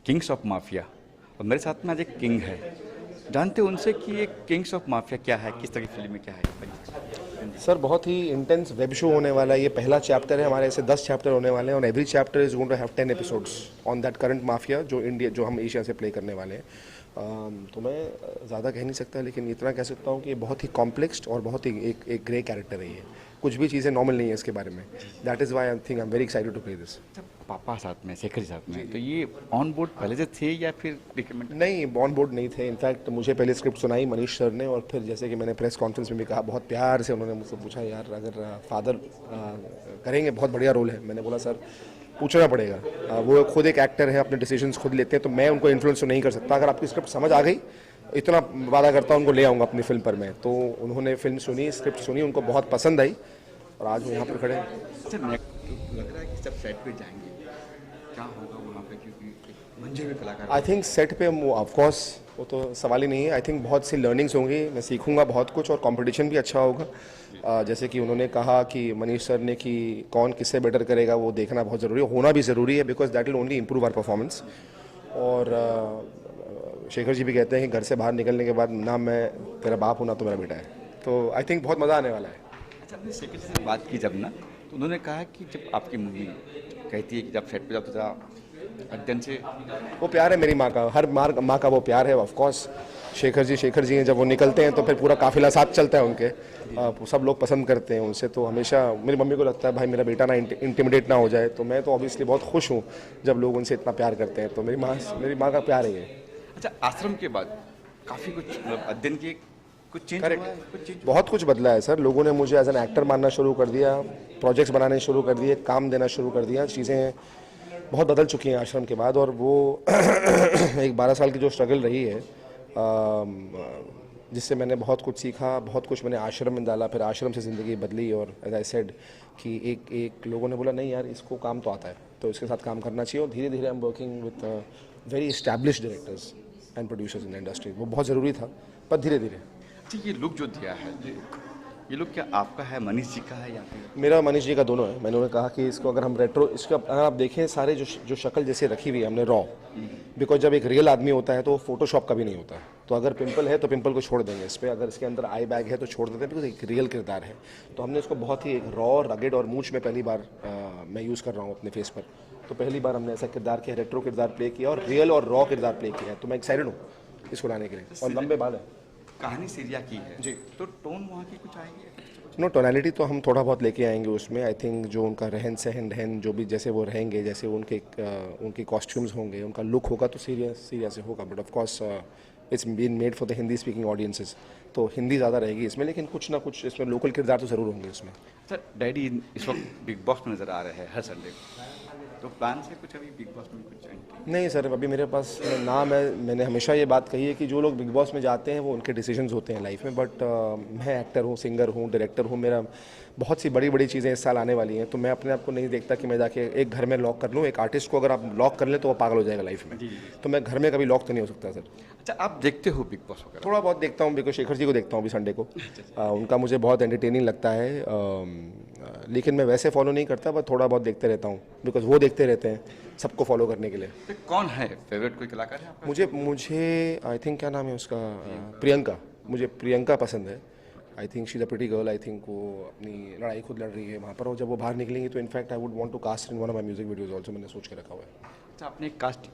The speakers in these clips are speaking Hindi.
किंग्स ऑफ माफिया, और मेरे साथ में आज एक किंग है। जानते हो उनसे कि ये किंग्स ऑफ माफिया क्या है, किस तरह की फिल्म में क्या है? सर बहुत ही इंटेंस वेब शो होने वाला है। ये पहला चैप्टर है, हमारे ऐसे 10 चैप्टर होने वाले हैं और every chapter is going to have 10 episodes on that current mafia जो हम एशिया से प्ले करने वाले हैं। तो मैं ज़्यादा कह नहीं सकता, लेकिन इतना कह सकता हूँ कि ये बहुत ही कॉम्प्लेक्स और बहुत ही एक ग्रे कैरेक्टर है। ये कुछ भी चीज़ें नॉर्मल नहीं है इसके बारे में। That is why I think I am very excited to play this. पापा साथ में, शेखर जी साथ में, तो ये ऑन बोर्ड पहले से थे या फिर रिकमेंड? नहीं, ऑन बोर्ड नहीं थे। इनफैक्ट मुझे पहले स्क्रिप्ट सुनाई मनीष सर ने, और फिर जैसे कि मैंने प्रेस कॉन्फ्रेंस में भी कहा, बहुत प्यार से उन्होंने मुझसे पूछा, यार अगर फादर करेंगे बहुत बढ़िया रोल है। मैंने बोला सर पूछना पड़ेगा, वो खुद एक एक्टर है, अपने डिसीजंस खुद लेते हैं, तो मैं उनको इन्फ्लुएंस तो नहीं कर सकता। अगर आपकी स्क्रिप्ट समझ आ गई, इतना वादा करता हूँ उनको ले आऊँगा अपनी फिल्म पर मैं। तो उन्होंने फिल्म सुनी, स्क्रिप्ट सुनी, उनको बहुत पसंद आई और आज वो यहाँ पर खड़े हैं। अच्छा, लग रहा है कि जब सेट पे जाएंगे क्या होगा वहाँ पे, क्योंकि एक मंझे हुए कलाकार। आई थिंक सेट पे वो ऑफकोर्स वो तो सवाल ही नहीं है। आई थिंक बहुत सी लर्निंग्स होंगी, मैं सीखूंगा बहुत कुछ, और कंपटीशन भी अच्छा होगा। जैसे कि उन्होंने कहा कि मनीष सर ने कि कौन किससे बेटर करेगा, वो देखना बहुत ज़रूरी है, होना भी ज़रूरी है, because that will only improve our performance. और शेखर जी भी कहते हैं कि घर से बाहर निकलने के बाद ना मैं तेरा बाप हूँ ना तो मेरा बेटा है। तो आई थिंक बहुत मज़ा आने वाला है। अच्छा, आपने शेखर जी से बात की जब ना, तो उन्होंने कहा कि जब आपकी मूवी कहती है कि जब सेट पे जाओ तो जरा अध्ययन से, वो प्यार है मेरी माँ का, हर माँ का वो प्यार है। ऑफ कोर्स शेखर जी हैं, जब वो निकलते हैं तो फिर पूरा काफिला साथ चलता है उनके। सब लोग पसंद करते हैं उनसे, तो हमेशा मेरी मम्मी को लगता है भाई मेरा बेटा ना इंटिमिडेट ना हो जाए। तो मैं तो ऑब्वियसली बहुत खुश हूँ जब लोग उनसे इतना प्यार करते हैं। तो मेरी माँ का प्यार है ये। अच्छा, आश्रम के बाद काफ़ी कुछ मतलब अध्ययन के कुछ चेंज हुआ है, कुछ चेंज बहुत कुछ बदला है सर। लोगों ने मुझे एज एन एक्टर मानना शुरू कर दिया, प्रोजेक्ट्स बनाने शुरू कर दिए, काम देना शुरू कर दिया। चीज़ें बहुत बदल चुकी हैं आश्रम के बाद। और वो एक 12 साल की जो स्ट्रगल रही है, जिससे मैंने बहुत कुछ सीखा, बहुत कुछ मैंने आश्रम में डाला, फिर आश्रम से ज़िंदगी बदली। और एज आई सेड कि एक लोगों ने बोला नहीं यार इसको काम तो आता है, तो इसके साथ काम करना चाहिए। और धीरे धीरे I am working with very established directors and producers in the industry. वो बहुत ज़रूरी था, पर धीरे धीरे। अच्छा, ये लुक जो दिया है, ये लुक क्या आपका है, मनीष जी का है या फिर? मेरा मनीष जी का दोनों है। मैंने उन्हें कहा कि इसको अगर हम रेट्रो, इसका अगर आप देखें सारे जो शक्ल जैसे रखी हुई है हमने रॉ, बिकॉज जब एक रियल आदमी होता है तो वो फोटोशॉप का भी नहीं होता। तो अगर पिंपल है तो पिंपल को छोड़ देंगे इस पर, अगर इसके अंदर आई बैग है तो छोड़ देते हैं, बिकॉज एक रियल किरदार है। तो हमने इसको बहुत ही एक रॉ, रगेड और मूंछ में पहली बार मैं यूज़ कर रहा हूँ अपने फेस पर। तो पहली बार हमने ऐसा किरदार किया, रेट्रो किरदार प्ले किया और रियल और रॉ किरदार प्ले किया है। तो मैं एक्साइटेड हूँ इसको लाने के लिए। और लंबे बाल है। कहानी सीरिया की है जी। तो टोन वहाँ की कुछ आएगी? नो, टोनैलिटी तो हम थोड़ा बहुत लेके आएंगे उसमें। आई थिंक जो उनका रहन सहन रहन जो भी जैसे वो रहेंगे, जैसे उनके कॉस्ट्यूम्स होंगे, उनका लुक होगा, तो सीरिया से होगा। But of course it's been made for the Hindi speaking audiences, तो हिंदी ज़्यादा रहेगी इसमें, लेकिन कुछ ना कुछ इसमें लोकल किरदार तो ज़रूर होंगे इसमें। अच्छा, डैडी इस वक्त बिग बॉस में नज़र आ रहे हैं हर संडे को, तो प्लान से कुछ अभी बिग बॉस में कुछ एंट्री? नहीं सर, अभी मेरे पास नाम है। मैंने हमेशा ये बात कही है कि जो लोग बिग बॉस में जाते हैं वो उनके डिसीजंस होते हैं लाइफ में। बट मैं एक्टर हूँ, सिंगर हूँ, डायरेक्टर हूँ, मेरा बहुत सी बड़ी बड़ी चीज़ें इस साल आने वाली हैं। तो मैं अपने आप को नहीं देखता कि मैं जाके एक घर में लॉक कर लूँ। एक आर्टिस्ट को अगर आप लॉक कर लें तो वो पागल हो जाएगा लाइफ में। तो मैं घर में कभी लॉक तो नहीं हो सकता सर। अच्छा, आप देखते हो बिग बॉस वगैरह? थोड़ा बहुत देखता हूँ, बिकॉज शेखर जी को देखता हूँ अभी संडे को। उनका मुझे बहुत एंटरटेनिंग लगता है, लेकिन मैं वैसे फॉलो नहीं करता, बस थोड़ा बहुत देखते रहता हूँ, बिकॉज वो देखते रहते हैं सबको फॉलो करने के लिए। तो कौन है फेवरेट, कोई कलाकार है आपका? मुझे आई थिंक क्या नाम है उसका, प्रियंका। मुझे प्रियंका पसंद है। I think she is a pretty girl. I think वो अपनी लड़ाई खुद लड़ रही है वहाँ पर, और जब वो बाहर निकलेंगी तो in fact I would want to cast in one of my music videos also. मैंने सोच के रखा हुआ है। अच्छा, आपने कास्ट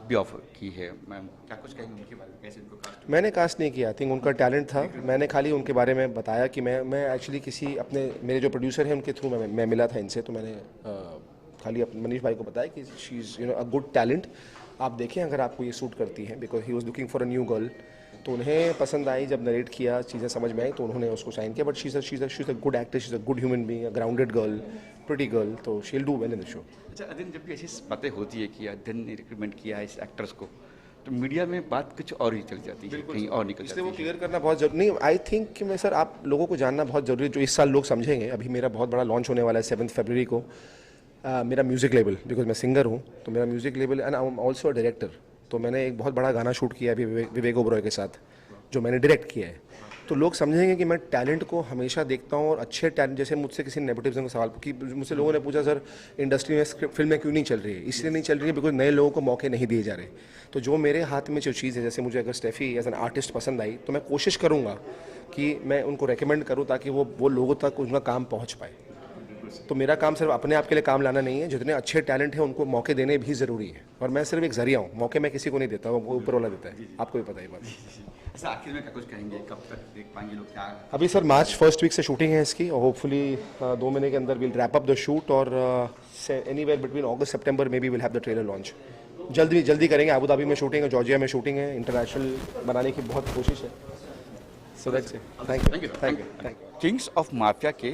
भी ऑफर की है मैम, क्या कुछ कहेंगे उनके बारे में, कैसे उनको कास्ट? मैंने कास्ट नहीं किया। आई थिंक उनका टैलेंट था। मैंने खाली उनके बारे में बताया कि मैं एक्चुअली किसी अपने मेरे जो प्रोड्यूसर हैं उनके थ्रू मैं मिला था इनसे। तो मैंने खाली अपने मनीष भाई को बताया कि she is a good talent, आप देखें अगर आपको ये सूट करती है, because he was looking for a new girl. तो उन्हें पसंद आई, जब नरेट किया चीज़ें समझ में आई तो उन्होंने उसको साइन किया। But she is a good actor, she is a good human being, a grounded girl, pretty girl, तो she will do well in the show. अच्छा, अध्ययन जब भी ऐसी बातें होती है कि अध्ययन ने रिक्रूटमेंट किया है इस एक्टर्स को, तो मीडिया में बात कुछ और ही चल जाती है, कहीं और निकल जाती इसलिए वो है। क्लियर करना बहुत जरूरी नहीं। आई थिंक कि मैं सर आप लोगों को जानना बहुत ज़रूरी है, जो इस साल लोग समझेंगे। अभी मेरा बहुत बड़ा लॉन्च होने वाला है 7 फरवरी को। मेरा म्यूज़िक लेबल, बिकॉज मैं सिंगर हूँ, तो मेरा music label and I am also a director. तो मैंने एक बहुत बड़ा गाना शूट किया अभी विवेक ओबरॉय के साथ, जो मैंने डायरेक्ट किया है। तो लोग समझेंगे कि मैं टैलेंट को हमेशा देखता हूँ और अच्छे टैलेंट, जैसे मुझसे किसी नेपोटिज्म का सवाल कि मुझसे लोगों ने पूछा सर इंडस्ट्री में फिल्में क्यों नहीं चल रही है, इसलिए नहीं चल रही है बिकॉज नए लोगों को मौके नहीं दिए जा रहे। तो जो मेरे हाथ में जो चीज़ है, जैसे मुझे अगर स्टेफी एज एन आर्टिस्ट पसंद आई तो मैं कोशिश करूँगा कि मैं उनको रेकमेंड करूँ ताकि वो लोगों तक उनका काम पहुँच पाए। तो मेरा काम सिर्फ अपने आप के लिए काम लाना नहीं है, जितने अच्छे टैलेंट हैं उनको मौके देने भी ज़रूरी है, और मैं सिर्फ एक जरिया हूँ, मौके मैं किसी को नहीं देता, वो ऊपर वाला देता है, आपको भी पता है ये बात। ऐसा आखिर में क्या कुछ कहेंगे, कब तक देख पाएंगे लोग, क्या? अभी सर मार्च फर्स्ट वीक से शूटिंग है इसकी, और होपफुली 2 महीने के अंदर will wrap up the shoot, और anywhere between August September maybe will have the trailer launch. जल्दी करेंगे। अबू धाबी में शूटिंग है, जॉर्जिया में शूटिंग है, इंटरनेशनल बनाने की बहुत कोशिश है। So that's it. Thank you. Kings of Mafia के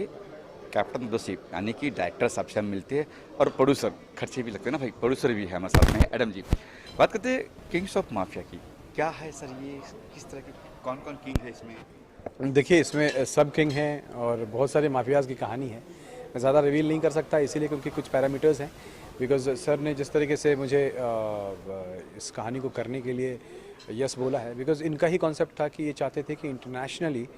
कैप्टन ऑफ द शिप यानी कि डायरेक्टर साहब से हम मिलते हैं और प्रोड्यूसर खर्चे भी लगते हैं ना भाई, प्रोड्यूसर भी है हमारे साथ में एडम जी। बात करते हैं किंग्स ऑफ माफिया की, क्या है सर ये, किस तरह की, कौन कौन किंग है इसमें? देखिए, इसमें सब किंग हैं और बहुत सारे माफियाज़ की कहानी है। मैं ज़्यादा रिवील नहीं कर सकता इसीलिए क्योंकि कुछ पैरामीटर्स हैं, बिकॉज सर ने जिस तरीके से मुझे इस कहानी को करने के लिए यस बोला है, बिकॉज इनका ही कॉन्सेप्ट था कि ये चाहते थे कि इंटरनेशनली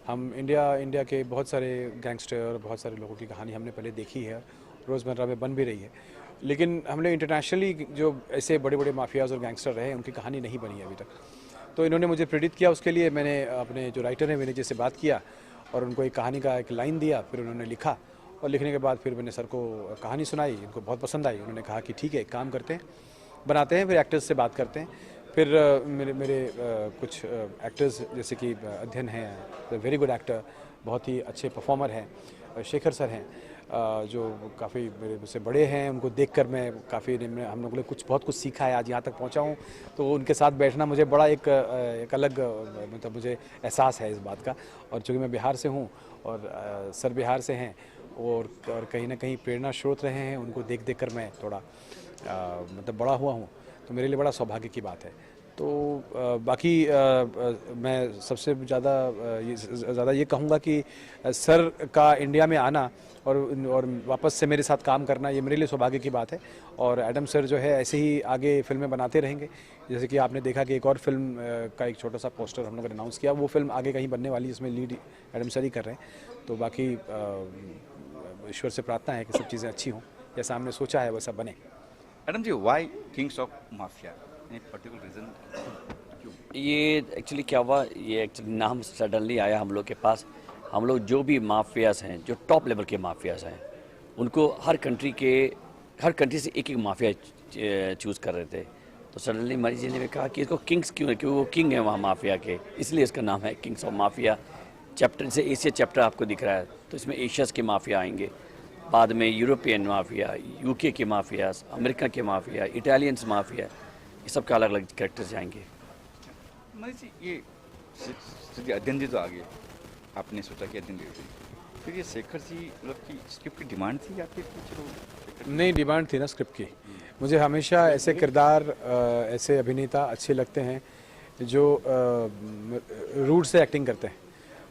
हम इंडिया के बहुत सारे गैंगस्टर, बहुत सारे लोगों की कहानी हमने पहले देखी है, रोज़मर्रा में बन भी रही है, लेकिन हमने इंटरनेशनली जो ऐसे बड़े बड़े माफियाज़ और गैंगस्टर रहे उनकी कहानी नहीं बनी है अभी तक। तो इन्होंने मुझे प्रेरित किया, उसके लिए मैंने अपने जो राइटर हैं विनय से बात किया और उनको एक कहानी का एक लाइन दिया, फिर उन्होंने लिखा और लिखने के बाद फिर मैंने सर को कहानी सुनाई, इनको बहुत पसंद आई। उन्होंने कहा कि ठीक है, एक काम करते हैं, बनाते हैं, फिर एक्टर्स से बात करते हैं। फिर मेरे कुछ एक्टर्स जैसे कि अध्ययन हैं, वेरी गुड एक्टर, बहुत ही अच्छे परफॉर्मर हैं, शेखर सर हैं जो काफ़ी मेरे से बड़े हैं, उनको देखकर मैं काफ़ी हम लोगों ने बहुत कुछ सीखा है, आज यहाँ तक पहुँचा हूँ। तो उनके साथ बैठना मुझे बड़ा एक अलग मतलब मुझे एहसास है इस बात का। और चूँकि मैं बिहार से हूँ और सर बिहार से हैं और कहीं ना कहीं प्रेरणा स्रोत रहे हैं, उनको देख कर मैं थोड़ा मतलब बड़ा हुआ हूँ, तो मेरे लिए बड़ा सौभाग्य की बात है। तो बाकी मैं सबसे ज़्यादा ये कहूँगा कि सर का इंडिया में आना और वापस से मेरे साथ काम करना, ये मेरे लिए सौभाग्य की बात है। और एडम सर जो है ऐसे ही आगे फिल्में बनाते रहेंगे। जैसे कि आपने देखा कि एक और फिल्म का एक छोटा सा पोस्टर हम लोगों ने अनाउंस किया, वो फिल्म आगे कहीं बनने वाली है, इसमें लीड एडम सर ही कर रहे हैं। तो बाकी ईश्वर से प्रार्थना है कि सब चीज़ें अच्छी हों, जैसा हमने सोचा है वैसा बने। Adam ji, why kings of mafia, any particular reason? ये एक्चुअली क्या हुआ, ये एक्चुअली नाम सडनली आया हम लोग के पास। हम लोग जो भी माफियाज़ हैं, जो टॉप लेवल के माफियाज़ हैं, उनको हर कंट्री से एक माफिया चूज़ कर रहे थे। तो सडनली मरी जी ने कहा कि इसको किंग्स क्यों है, क्योंकि वो किंग है वहाँ माफिया के, इसलिए इसका नाम है किंग्स ऑफ माफिया। चैप्टर से एशिया चैप्टर आपको दिख रहा है, तो इसमें एशियाज़ के माफिया आएंगे, बाद में यूरोपियन माफिया, यूके के माफियाज, अमेरिका के माफिया, इटालियंस माफिया, ये सब के अलग अलग कैरेक्टर्स आएंगे। मनीष जी, ये सीधे अध्ययन जी तो आ गए, आपने सोचा कि अध्ययन जी, फिर ये शेखर जी मतलब की स्क्रिप्ट की डिमांड थी या फिर कुछ? नहीं, डिमांड थी ना स्क्रिप्ट की। मुझे हमेशा ऐसे किरदार, ऐसे अभिनेता अच्छे लगते हैं जो रूट से एक्टिंग करते हैं।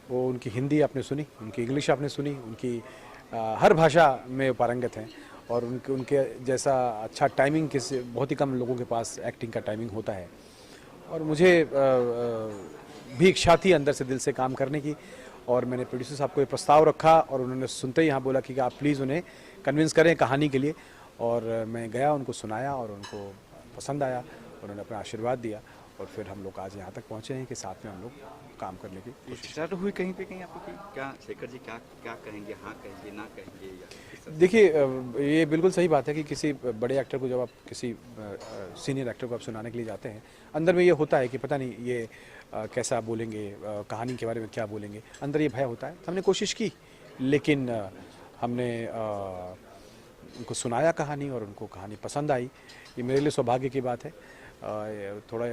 वो उनकी हिंदी आपने सुनी, उनकी इंग्लिश आपने सुनी, उनकी हर भाषा में पारंगत हैं और उनके जैसा अच्छा टाइमिंग किसी बहुत ही कम लोगों के पास एक्टिंग का टाइमिंग होता है। और मुझे भी इच्छा थी अंदर से, दिल से काम करने की। और मैंने प्रोड्यूसर साहब को ये प्रस्ताव रखा और उन्होंने सुनते ही यहाँ बोला कि आप प्लीज़ उन्हें कन्विंस करें कहानी के लिए। और मैं गया, उनको सुनाया और उनको पसंद आया, उन्होंने अपना आशीर्वाद दिया और फिर हम लोग आज यहाँ तक पहुँचे हैं कि साथ में हम लोग काम करने की कोशिश। स्टार्ट हुई कहीं पे कहीं आपको कि क्या शेखर जी क्या क्या कहेंगे, हाँ कहेंगे, ना कहेंगे, या किस तरह? देखिए, ये बिल्कुल सही बात है कि किसी बड़े एक्टर को जब आप किसी सीनियर एक्टर को आप सुनाने के लिए जाते हैं, अंदर में ये होता है कि पता नहीं ये कैसा बोलेंगे, कहानी के बारे में क्या बोलेंगे, अंदर ये भय होता है। हमने कोशिश की, लेकिन हमने उनको सुनाया कहानी और उनको कहानी पसंद आई। ये मेरे लिए सौभाग्य की बात है। थोड़ा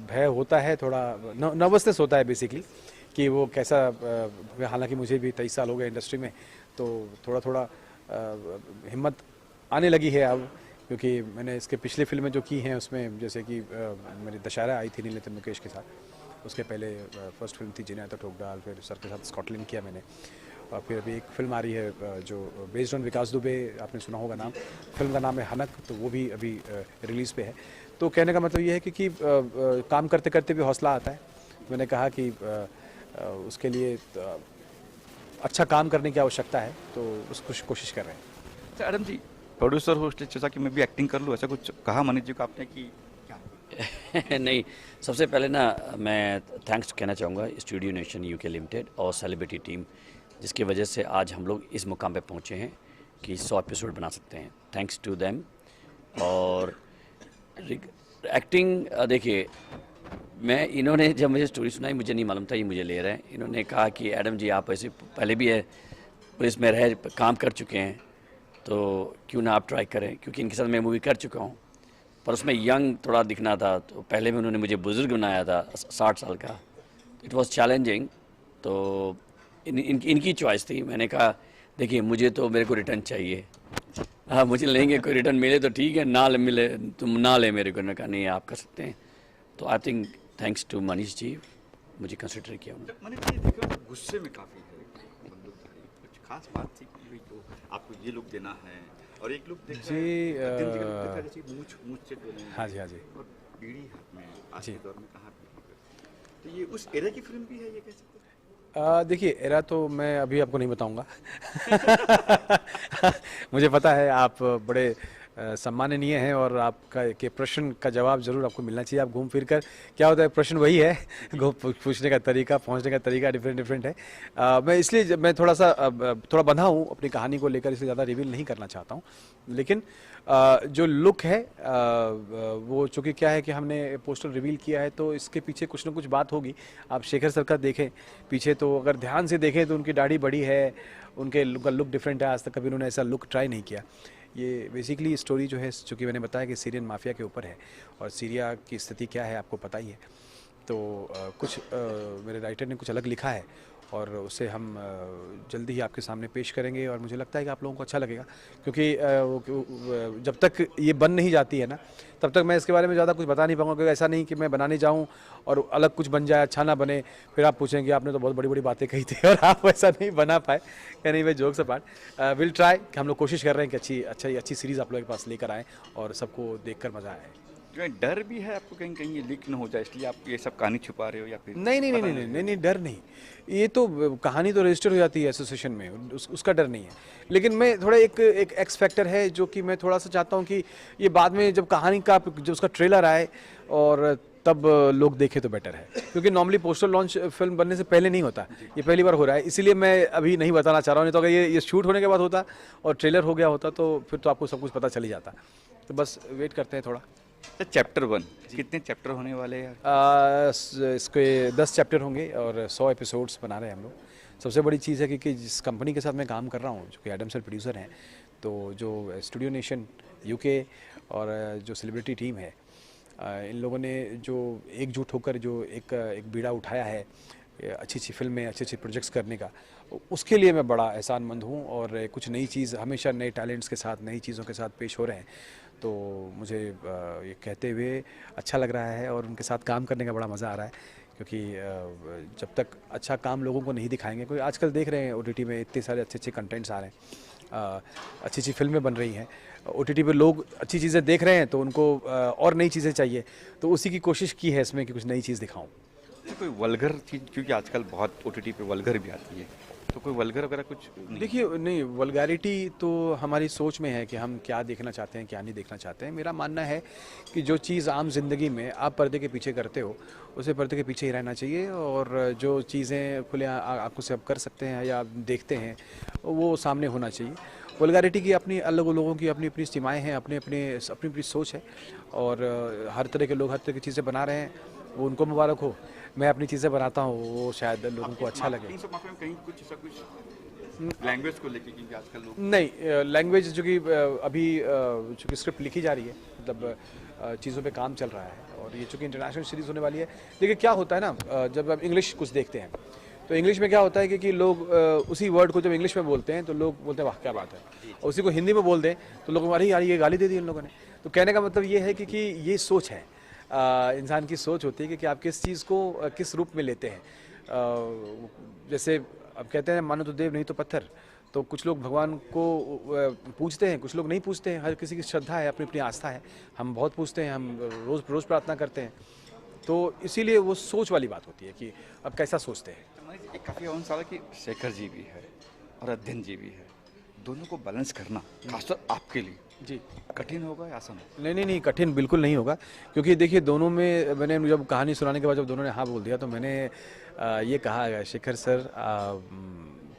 भय होता है, थोड़ा नर्वसनेस होता है बेसिकली कि वो कैसा, हालांकि मुझे भी 23 साल हो गए इंडस्ट्री में, तो थोड़ा हिम्मत आने लगी है अब, क्योंकि मैंने इसके पिछले फिल्में जो की हैं उसमें जैसे कि मेरी दशहरा आई थी नीलते मुकेश के साथ, उसके पहले फर्स्ट फिल्म थी जिन्हें तो ठोकडाल, फिर सर के साथ स्कॉटलैंड किया मैंने, और फिर अभी एक फिल्म आ रही है जो बेस्ड ऑन विकास दुबे, आपने सुना होगा नाम, फिल्म का नाम है हनक, तो वो भी अभी रिलीज़ पे है। तो कहने का मतलब ये है कि काम करते करते भी हौसला आता है। मैंने कहा कि उसके लिए अच्छा काम करने की आवश्यकता है, तो उसको कोशिश कर रहे हैं। अच्छा एडम जी, प्रोड्यूसर हो इसलिए सोचा कि मैं भी एक्टिंग कर लूँ, ऐसा कुछ कहा मनीष जी को आपने कि क्या? नहीं, सबसे पहले ना मैं थैंक्स कहना चाहूँगा स्टूडियो नेशन यूके लिमिटेड और सेलिब्रिटी टीम, जिसकी वजह से आज हम लोग इस मुकाम पे पहुँचे हैं कि 100 एपिसोड बना सकते हैं। Thanks to them. और एक्टिंग देखिए, मैं इन्होंने जब मुझे स्टोरी सुनाई मुझे नहीं मालूम था ये मुझे ले रहे हैं। इन्होंने कहा कि एडम जी आप ऐसे पहले भी है पुलिस में रह काम कर चुके हैं, तो क्यों ना आप ट्राई करें, क्योंकि इनके साथ मैं मूवी कर चुका हूँ, पर उसमें यंग थोड़ा दिखना था। तो पहले में उन्होंने मुझे बुज़ुर्ग बनाया था 60 साल का, इट वाज चैलेंजिंग। तो इनकी चॉइस थी। मैंने कहा देखिए मुझे तो मेरे को रिटर्न चाहिए, हाँ मुझे लेंगे, कोई रिटर्न मिले तो ठीक है, ना मिले तुम ना ले मेरे को। कहा नहीं आप कर सकते हैं। तो I think thanks to Manish ji मुझे कंसिडर किया उन्होंने। मनीष जी देखो गुस्से में काफ़ी है बंदूकधारी, कुछ खास बात थी कि भाई तो आपको ये लुक देना है, और एक लुक देखा जी, है दिन का लुक देखा है, जैसे मूंछ से बोले हैं, हाँ जी, हाँ जी। और बीड़ी हाथ में आज जी। के दौर में कहाँ पे, तो ये उस एरा की फिल्म भी है, ये कह सकते हैं। देखिए एरा तो मैं अभी आपको नहीं बताऊंगा। मुझे पता है आप बड़े सम्माननीय हैं और आपका के प्रश्न का जवाब ज़रूर आपको मिलना चाहिए। आप घूम फिर कर क्या होता है, प्रश्न वही है, पूछने का तरीका, पहुंचने का तरीका डिफरेंट है। मैं इसलिए मैं थोड़ा सा थोड़ा बंधा हूँ अपनी कहानी को लेकर, इसलिए ज़्यादा रिवील नहीं करना चाहता हूँ। लेकिन जो लुक है वो चूँकि क्या है कि हमने पोस्टर रिवील किया है, तो इसके पीछे कुछ ना कुछ बात होगी। आप शेखर सर का देखें पीछे, तो अगर ध्यान से देखें तो उनकी दाढ़ी बड़ी है, उनके लुक डिफरेंट है। आज तक कभी उन्होंने ऐसा लुक ट्राई नहीं किया। ये बेसिकली स्टोरी जो है, चूँकि मैंने बताया कि सीरियन माफिया के ऊपर है, और सीरिया की स्थिति क्या है आपको पता ही है। तो कुछ मेरे राइटर ने कुछ अलग लिखा है, और उसे हम जल्दी ही आपके सामने पेश करेंगे, और मुझे लगता है कि आप लोगों को अच्छा लगेगा। क्योंकि जब तक ये बन नहीं जाती है ना, तब तक मैं इसके बारे में ज़्यादा कुछ बता नहीं पाऊंगा। क्योंकि ऐसा नहीं कि मैं बनाने जाऊं और अलग कुछ बन जाए, अच्छा ना बने, फिर आप पूछेंगे आपने तो बहुत बड़ी बड़ी बातें कही थी और आप ऐसा नहीं बना पाए। क्या नहीं, भाई जोक्स अपार्ट, विल ट्राई। हम लोग कोशिश कर रहे हैं कि अच्छी सीरीज़ आप लोगों के पास लेकर आएँ और सबको देखकर मज़ा आए। जो डर भी है आपको कहीं कहीं ये लीक न हो जाए, इसलिए आप ये सब कहानी छुपा रहे हो, या फिर नहीं, डर नहीं। ये तो कहानी तो रजिस्टर हो जाती है एसोसिएशन में, उसका डर नहीं है। लेकिन मैं थोड़ा एक एक्स फैक्टर है जो कि मैं थोड़ा सा चाहता हूँ कि ये बाद में जब कहानी का जो उसका ट्रेलर आए और तब लोग देखें तो बेटर है। क्योंकि नॉर्मली पोस्टर लॉन्च फिल्म बनने से पहले नहीं होता, ये पहली बार हो रहा है, इसीलिए मैं अभी नहीं बताना चाह रहा हूँ। नहीं तो अगर ये शूट होने के बाद होता और ट्रेलर हो गया होता तो फिर तो आपको सब कुछ पता चल ही जाता। तो बस वेट करते हैं थोड़ा। चैप्टर 1 कितने चैप्टर होने वाले हैं? इसके 10 चैप्टर होंगे और 100 एपिसोड्स बना रहे हैं हम लोग। सबसे बड़ी चीज़ है कि जिस कंपनी के साथ मैं काम कर रहा हूँ, जो कि एडम सर प्रोड्यूसर हैं, तो जो स्टूडियो नेशन यूके और जो सेलिब्रिटी टीम है, इन लोगों ने जो एकजुट होकर जो एक बीड़ा उठाया है अच्छी फिल्में, अच्छे प्रोजेक्ट्स करने का, उसके लिए मैं बड़ा एहसानमंद हूँ। और कुछ नई चीज़, हमेशा नए टैलेंट्स के साथ, नई चीज़ों के साथ पेश हो रहे हैं, तो मुझे ये कहते हुए अच्छा लग रहा है और उनके साथ काम करने का बड़ा मज़ा आ रहा है। क्योंकि जब तक अच्छा काम लोगों को नहीं दिखाएंगे, कोई आजकल देख रहे हैं OTT में इतने सारे अच्छे कंटेंट्स आ रहे हैं, अच्छी फिल्में बन रही हैं, OTT पे लोग अच्छी चीज़ें देख रहे हैं, तो उनको और नई चीज़ें चाहिए, तो उसी की कोशिश की है इसमें कि कुछ नई चीज़ दिखाऊं। कोई वल्गर चीज़, क्योंकि आजकल बहुत OTT पे वल्गर भी आती है, तो कोई वल्गर वगैरह कुछ नहीं? देखिए, नहीं, वल्गैरिटी तो हमारी सोच में है कि हम क्या देखना चाहते हैं, क्या नहीं देखना चाहते हैं। मेरा मानना है कि जो चीज़ आम जिंदगी में आप पर्दे के पीछे करते हो, उसे पर्दे के पीछे ही रहना चाहिए, और जो चीज़ें खुले आंखों से आप कर सकते हैं या देखते हैं, वो सामने होना चाहिए। वल्गैरिटी की अपनी अलग लोगों की अपनी अपनी सीमाएँ हैं, अपनी सोच है, और हर तरह के लोग हर तरह की चीज़ें बना रहे हैं, वो उनको मुबारक हो। मैं अपनी चीज़ें बनाता हूँ, वो शायद लोगों को अच्छा लगे। कहीं कुछ ऐसा कुछ लैंग्वेज को लेके, क्योंकि आजकल लोग नहीं, लैंग्वेज जो कि अभी चूँकि स्क्रिप्ट लिखी जा रही है, मतलब चीज़ों पे काम चल रहा है, और ये चूँकि इंटरनेशनल सीरीज़ होने वाली है। देखिए क्या होता है ना, जब आप इंग्लिश कुछ देखते हैं, तो इंग्लिश में क्या होता है कि लोग उसी वर्ड को जब इंग्लिश में बोलते हैं तो लोग बोलते हैं वाह क्या बात है, और उसी को हिंदी में बोल दें तो लोग अरे यार ये गाली दे दी इन लोगों ने। तो कहने का मतलब ये है कि ये सोच है, इंसान की सोच होती है कि आप किस चीज़ को किस रूप में लेते हैं। जैसे अब कहते हैं मानो तो देव नहीं तो पत्थर, तो कुछ लोग भगवान को पूजते हैं, कुछ लोग नहीं पूजते हैं। हर किसी की श्रद्धा है, अपनी अपनी आस्था है। हम बहुत पूजते हैं, हम रोज़ प्रार्थना करते हैं, तो इसीलिए वो सोच वाली बात होती है कि अब कैसा सोचते हैं। एक काफ़ी और सवाल है कि शेखर जी भी है और अध्ययन जी भी है, दोनों को बैलेंस करना खासतौर आपके लिए जी। कठिन होगा या आसान होगा? नहीं नहीं नहीं, कठिन बिल्कुल नहीं होगा, क्योंकि देखिए दोनों में मैंने जब कहानी सुनाने के बाद जब दोनों ने हाँ बोल दिया तो मैंने ये कहा, शेखर सर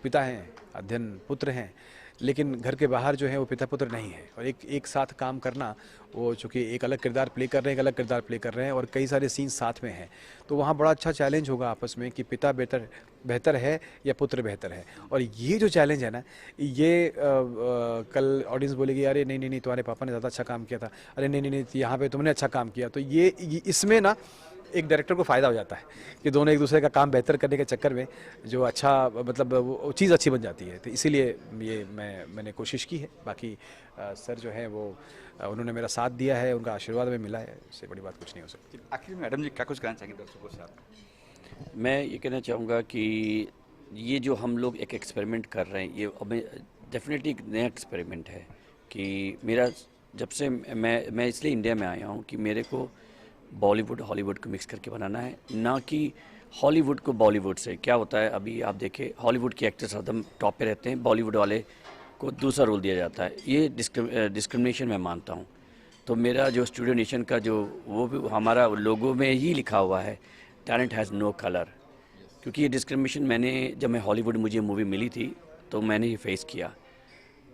पिता हैं, अध्ययन पुत्र हैं, लेकिन घर के बाहर जो है वो पिता पुत्र नहीं है। और एक साथ काम करना, वो चूँकि एक अलग किरदार प्ले कर रहे हैं, एक अलग किरदार प्ले कर रहे हैं और कई सारे सीन साथ में हैं, तो वहाँ बड़ा अच्छा चैलेंज होगा आपस में कि पिता बेहतर है या पुत्र बेहतर है। और ये जो चैलेंज है ना, ये कल ऑडियंस बोलेगी अरे नहीं नहीं नहीं, तुम्हारे पापा ने ज़्यादा अच्छा काम किया था, अरे नहीं नहीं नहीं, यहाँ पे तुमने अच्छा काम किया, तो ये इसमें ना एक डायरेक्टर को फ़ायदा हो जाता है कि दोनों एक दूसरे का काम बेहतर करने के चक्कर में जो अच्छा मतलब वो चीज़ अच्छी बन जाती है। तो इसीलिए ये मैंने कोशिश की है। बाकी सर जो है वो उन्होंने मेरा साथ दिया है, उनका आशीर्वाद में मिला है, इससे बड़ी बात कुछ नहीं हो सकती। आखिर में मैडम जी क्या कुछ कहना चाहेंगे दर्शकों से आप? मैं ये कहना चाहूँगा कि ये जो हम लोग एक एक्सपेरिमेंट कर रहे हैं, ये अब डेफिनेटली एक नया एक्सपेरिमेंट है कि मेरा जब से मैं इसलिए इंडिया में आया हूँ कि मेरे को बॉलीवुड हॉलीवुड को मिक्स करके बनाना है, ना कि हॉलीवुड को बॉलीवुड से। क्या होता है अभी आप देखें, हॉलीवुड के एक्टर्स हरदम टॉप पे रहते हैं, बॉलीवुड वाले को दूसरा रोल दिया जाता है। ये डिस्क्रिमिनेशन मैं मानता हूँ। तो मेरा जो स्टूडियो नेशन का जो वो भी हमारा लोगो में ही लिखा हुआ है, टैलेंट हैज़ नो कलर, क्योंकि ये डिस्क्रिमिनेशन मैंने जब मैं हॉलीवुड मुझे मूवी मिली थी तो मैंने ही फेस किया।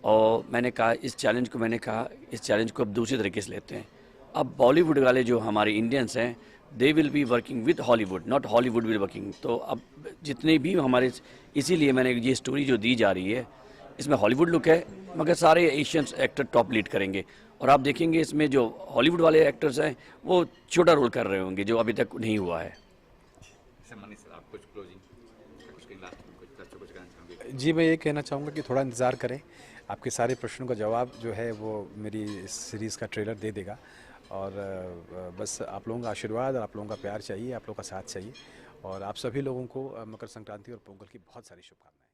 और मैंने कहा इस चैलेंज को अब दूसरी तरीके से लेते हैं। अब बॉलीवुड वाले जो हमारे इंडियंस हैं, they will be working with Hollywood, not Hollywood will working. तो अब जितने भी हमारे, इसीलिए मैंने ये स्टोरी जो दी जा रही है, इसमें हॉलीवुड लुक है मगर सारे एशियन एक्टर टॉप लीड करेंगे। और आप देखेंगे इसमें जो हॉलीवुड वाले एक्टर्स हैं वो छोटा रोल कर रहे होंगे जो अभी तक नहीं हुआ है। मनीष सर, आप कुछ क्लोजिंग कुछ कहीं लास्ट में कुछ दर्शकों को कहना चाहोगे? जी, मैं ये कहना चाहूँगा कि थोड़ा इंतज़ार करें, आपके सारे प्रश्नों का जवाब जो है वो मेरी इस सीरीज़ का ट्रेलर दे देगा। और बस आप लोगों का आशीर्वाद और आप लोगों का प्यार चाहिए, आप लोगों का साथ चाहिए। और आप सभी लोगों को मकर संक्रांति और पोंगल की बहुत सारी शुभकामनाएं।